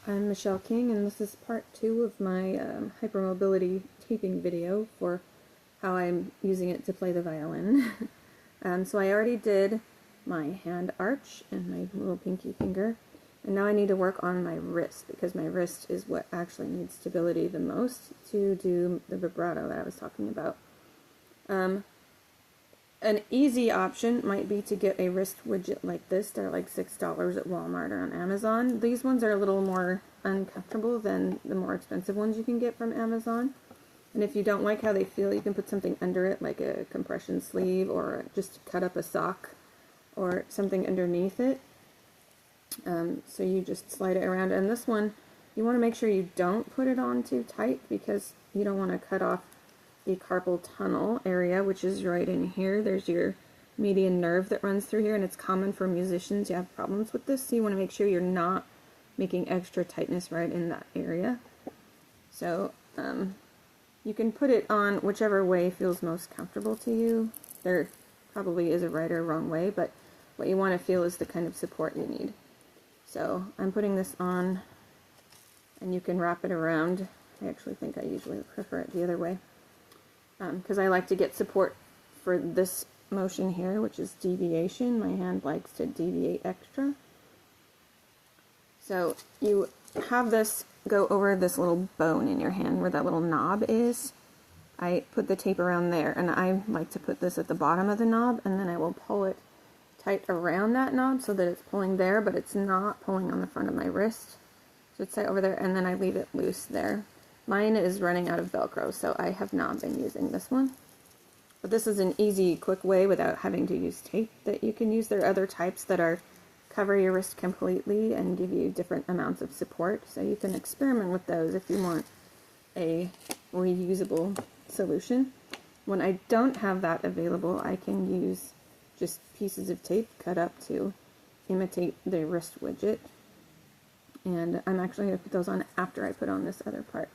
I'm Michelle King, and this is part 2 of my hypermobility taping video for how I'm using it to play the violin. So I already did my hand arch and my little pinky finger, and now I need to work on my wrist, because my wrist is what actually needs stability the most to do the vibrato that I was talking about. An easy option might be to get a wrist widget like this. They're like $6 at Walmart or on Amazon. These ones are a little more uncomfortable than the more expensive ones you can get from Amazon. And if you don't like how they feel, you can put something under it, like a compression sleeve, or just cut up a sock or something underneath it. So you just slide it around. And this one, you want to make sure you don't put it on too tight, because you don't want to cut off the carpal tunnel area, which is right in here. There's your median nerve that runs through here, and it's common for musicians to have problems with this, so you want to make sure you're not making extra tightness right in that area. So you can put it on whichever way feels most comfortable to you. There probably is a right or wrong way, but what you want to feel is the kind of support you need. So I'm putting this on, and you can wrap it around. I actually think I usually prefer it the other way, because I like to get support for this motion here, which is deviation. My hand likes to deviate extra. So you have this go over this little bone in your hand where that little knob is. I put the tape around there, and I like to put this at the bottom of the knob, and then I will pull it tight around that knob so that it's pulling there, but it's not pulling on the front of my wrist. So it's tight over there, and then I leave it loose there. Mine is running out of Velcro, so I have not been using this one. But this is an easy, quick way without having to use tape that you can use. There are other types that are cover your wrist completely and give you different amounts of support, so you can experiment with those if you want a reusable solution. When I don't have that available, I can use just pieces of tape cut up to imitate the wrist widget. And I'm actually going to put those on after I put on this other part.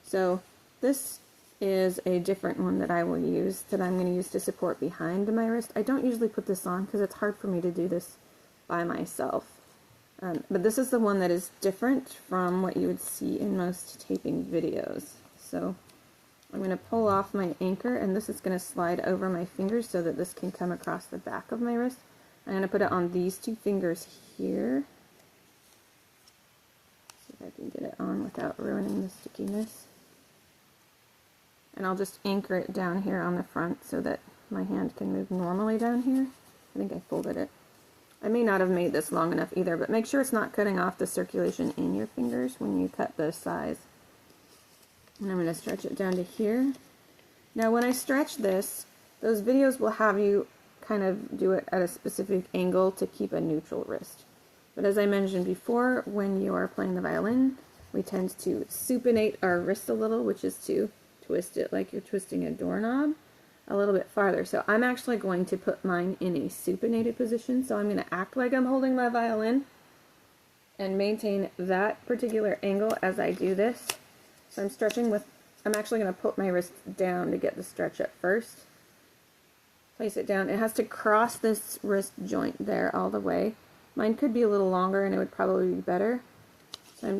So this is a different one that I will use, that I'm going to use to support behind my wrist. I don't usually put this on because it's hard for me to do this by myself. But this is the one that is different from what you would see in most taping videos. So I'm going to pull off my anchor, and this is going to slide over my fingers so that this can come across the back of my wrist. I'm going to put it on these two fingers here. See if I can get it on without ruining the stickiness. And I'll just anchor it down here on the front so that my hand can move normally down here. I think I folded it. I may not have made this long enough either, but make sure it's not cutting off the circulation in your fingers when you cut the size. And I'm going to stretch it down to here. Now when I stretch this, those videos will have you kind of do it at a specific angle to keep a neutral wrist. But as I mentioned before, when you are playing the violin, we tend to supinate our wrist a little, which is to twist it like you're twisting a doorknob a little bit farther. So I'm actually going to put mine in a supinated position. So I'm going to act like I'm holding my violin and maintain that particular angle as I do this. So I'm stretching with, I'm actually going to put my wrist down to get the stretch at first. Place it down. It has to cross this wrist joint there all the way. Mine could be a little longer and it would probably be better. So I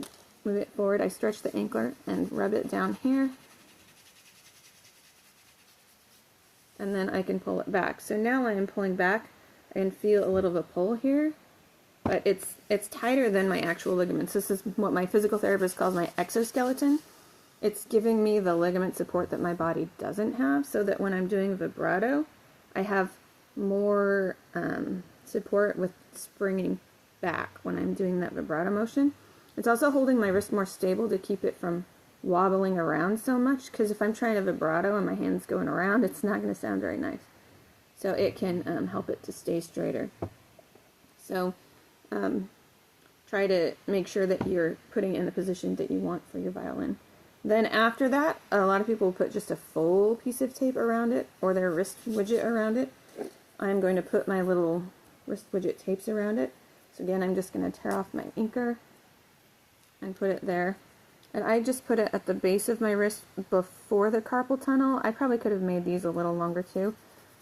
move it forward. I stretch the ankle and rub it down here. And then I can pull it back. So now I am pulling back. I can feel a little of a pull here, but it's tighter than my actual ligaments. This is what my physical therapist calls my exoskeleton. It's giving me the ligament support that my body doesn't have, so that when I'm doing vibrato, I have more support with springing back when I'm doing that vibrato motion. It's also holding my wrist more stable to keep it from wobbling around so much, because if I'm trying to vibrato and my hand's going around, it's not going to sound very nice. So it can help it to stay straighter. So try to make sure that you're putting it in the position that you want for your violin. Then after that, a lot of people will put just a full piece of tape around it, or their wrist widget around it. I'm going to put my little wrist widget tapes around it. So again, I'm just going to tear off my anchor and put it there. And I just put it at the base of my wrist before the carpal tunnel. I probably could have made these a little longer too,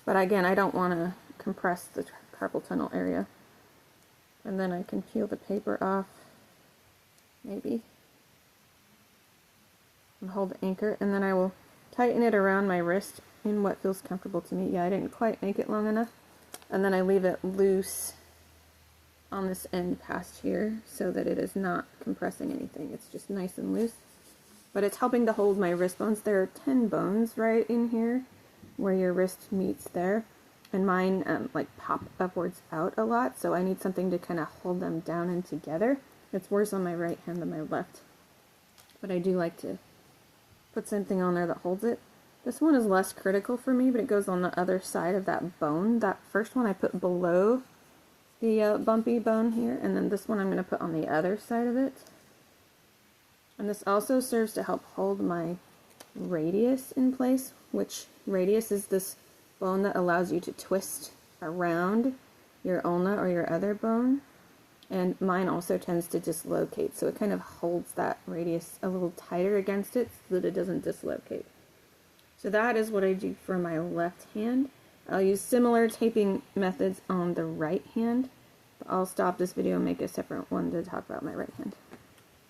but again, I don't want to compress the carpal tunnel area. And then I can peel the paper off maybe. And hold the anchor, and then I will tighten it around my wrist in what feels comfortable to me. Yeah, I didn't quite make it long enough. And then I leave it loose on this end past here so that it is not compressing anything. It's just nice and loose. But it's helping to hold my wrist bones. There are 10 bones right in here where your wrist meets there. And mine like pop upwards out a lot, so I need something to kind of hold them down and together. It's worse on my right hand than my left. But I do like to put something on there that holds it. This one is less critical for me, but it goes on the other side of that bone. That first one I put below the bumpy bone here, and then this one I'm going to put on the other side of it. And this also serves to help hold my radius in place, which radius is this bone that allows you to twist around your ulna or your other bone. And mine also tends to dislocate, so it kind of holds that radius a little tighter against it so that it doesn't dislocate. So that is what I do for my left hand. I'll use similar taping methods on the right hand, but I'll stop this video and make a separate one to talk about my right hand.